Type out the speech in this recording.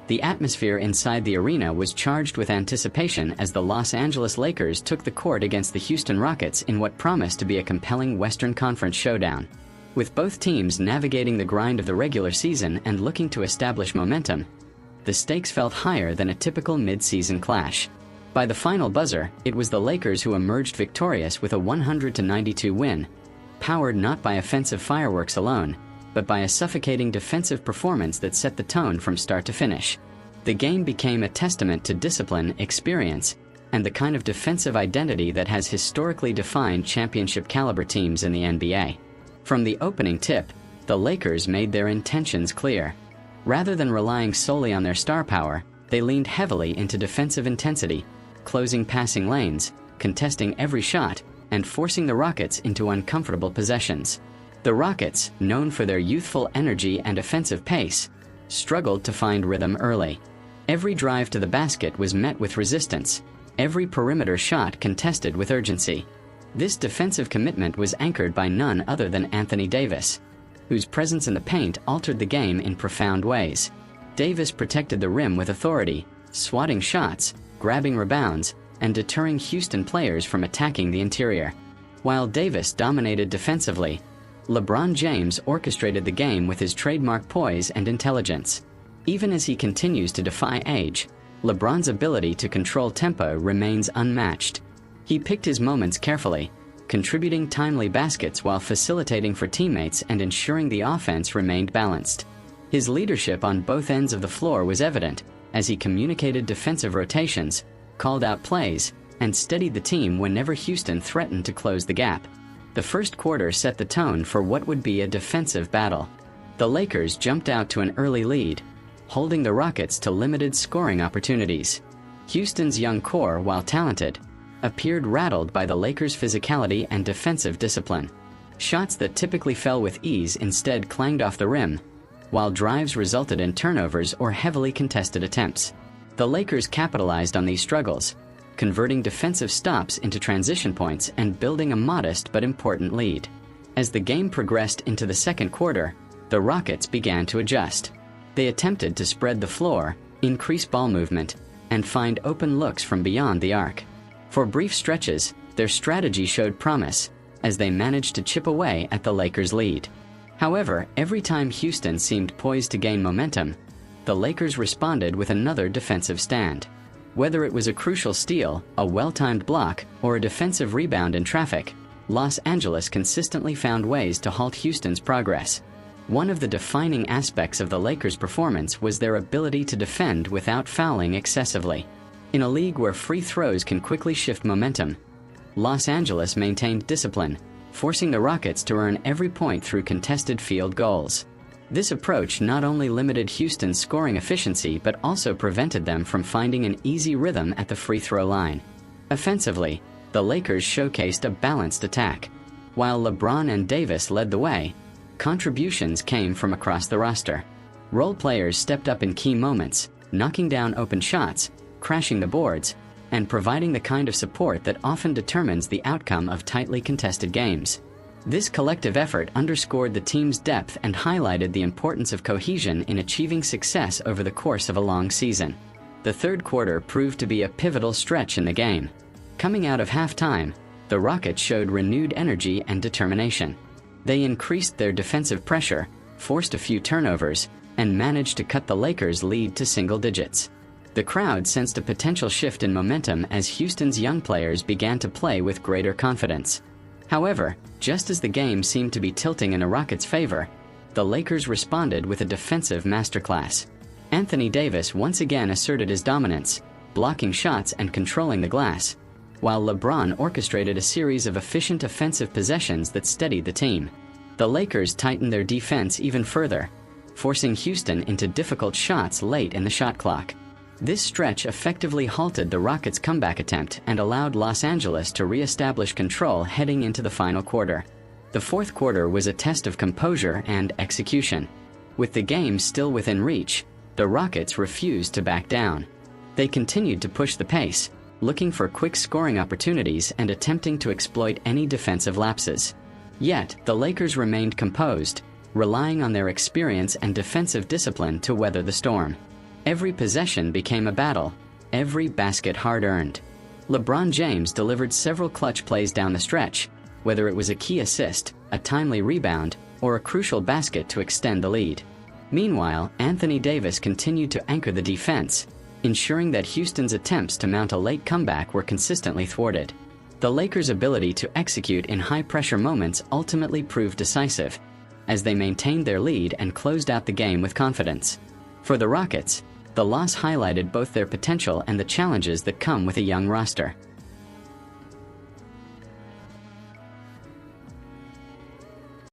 The atmosphere inside the arena was charged with anticipation as the Los Angeles Lakers took the court against the Houston Rockets in what promised to be a compelling Western Conference showdown. With both teams navigating the grind of the regular season and looking to establish momentum, the stakes felt higher than a typical mid-season clash. By the final buzzer, it was the Lakers who emerged victorious with a 100-92 win, powered not by offensive fireworks alone, but by a suffocating defensive performance that set the tone from start to finish. The game became a testament to discipline, experience, and the kind of defensive identity that has historically defined championship-caliber teams in the NBA. From the opening tip, the Lakers made their intentions clear. Rather than relying solely on their star power, they leaned heavily into defensive intensity, closing passing lanes, contesting every shot, and forcing the Rockets into uncomfortable possessions. The Rockets, known for their youthful energy and offensive pace, struggled to find rhythm early. Every drive to the basket was met with resistance, every perimeter shot contested with urgency. This defensive commitment was anchored by none other than Anthony Davis, whose presence in the paint altered the game in profound ways. Davis protected the rim with authority, swatting shots, grabbing rebounds, and deterring Houston players from attacking the interior. While Davis dominated defensively, LeBron James orchestrated the game with his trademark poise and intelligence. Even as he continues to defy age, LeBron's ability to control tempo remains unmatched. He picked his moments carefully, contributing timely baskets while facilitating for teammates and ensuring the offense remained balanced. His leadership on both ends of the floor was evident as he communicated defensive rotations, called out plays, and steadied the team whenever Houston threatened to close the gap. The first quarter set the tone for what would be a defensive battle. The Lakers jumped out to an early lead, holding the Rockets to limited scoring opportunities. Houston's young core, while talented, appeared rattled by the Lakers' physicality and defensive discipline. Shots that typically fell with ease instead clanged off the rim, while drives resulted in turnovers or heavily contested attempts. The Lakers capitalized on these struggles, converting defensive stops into transition points and building a modest but important lead. As the game progressed into the second quarter, the Rockets began to adjust. They attempted to spread the floor, increase ball movement, and find open looks from beyond the arc. For brief stretches, their strategy showed promise, as they managed to chip away at the Lakers' lead. However, every time Houston seemed poised to gain momentum, the Lakers responded with another defensive stand. Whether it was a crucial steal, a well-timed block, or a defensive rebound in traffic, Los Angeles consistently found ways to halt Houston's progress. One of the defining aspects of the Lakers' performance was their ability to defend without fouling excessively. In a league where free throws can quickly shift momentum, Los Angeles maintained discipline, forcing the Rockets to earn every point through contested field goals. This approach not only limited Houston's scoring efficiency but also prevented them from finding an easy rhythm at the free throw line. Offensively, the Lakers showcased a balanced attack. While LeBron and Davis led the way, contributions came from across the roster. Role players stepped up in key moments, knocking down open shots, crashing the boards, and providing the kind of support that often determines the outcome of tightly contested games. This collective effort underscored the team's depth and highlighted the importance of cohesion in achieving success over the course of a long season. The third quarter proved to be a pivotal stretch in the game. Coming out of halftime, the Rockets showed renewed energy and determination. They increased their defensive pressure, forced a few turnovers, and managed to cut the Lakers' lead to single digits. The crowd sensed a potential shift in momentum as Houston's young players began to play with greater confidence. However, just as the game seemed to be tilting in a Rockets' favor, the Lakers responded with a defensive masterclass. Anthony Davis once again asserted his dominance, blocking shots and controlling the glass, while LeBron orchestrated a series of efficient offensive possessions that steadied the team. The Lakers tightened their defense even further, forcing Houston into difficult shots late in the shot clock. This stretch effectively halted the Rockets' comeback attempt and allowed Los Angeles to re-establish control heading into the final quarter. The fourth quarter was a test of composure and execution. With the game still within reach, the Rockets refused to back down. They continued to push the pace, looking for quick scoring opportunities and attempting to exploit any defensive lapses. Yet, the Lakers remained composed, relying on their experience and defensive discipline to weather the storm. Every possession became a battle, every basket hard-earned. LeBron James delivered several clutch plays down the stretch, whether it was a key assist, a timely rebound, or a crucial basket to extend the lead. Meanwhile, Anthony Davis continued to anchor the defense, ensuring that Houston's attempts to mount a late comeback were consistently thwarted. The Lakers' ability to execute in high-pressure moments ultimately proved decisive, as they maintained their lead and closed out the game with confidence. For the Rockets, the loss highlighted both their potential and the challenges that come with a young roster.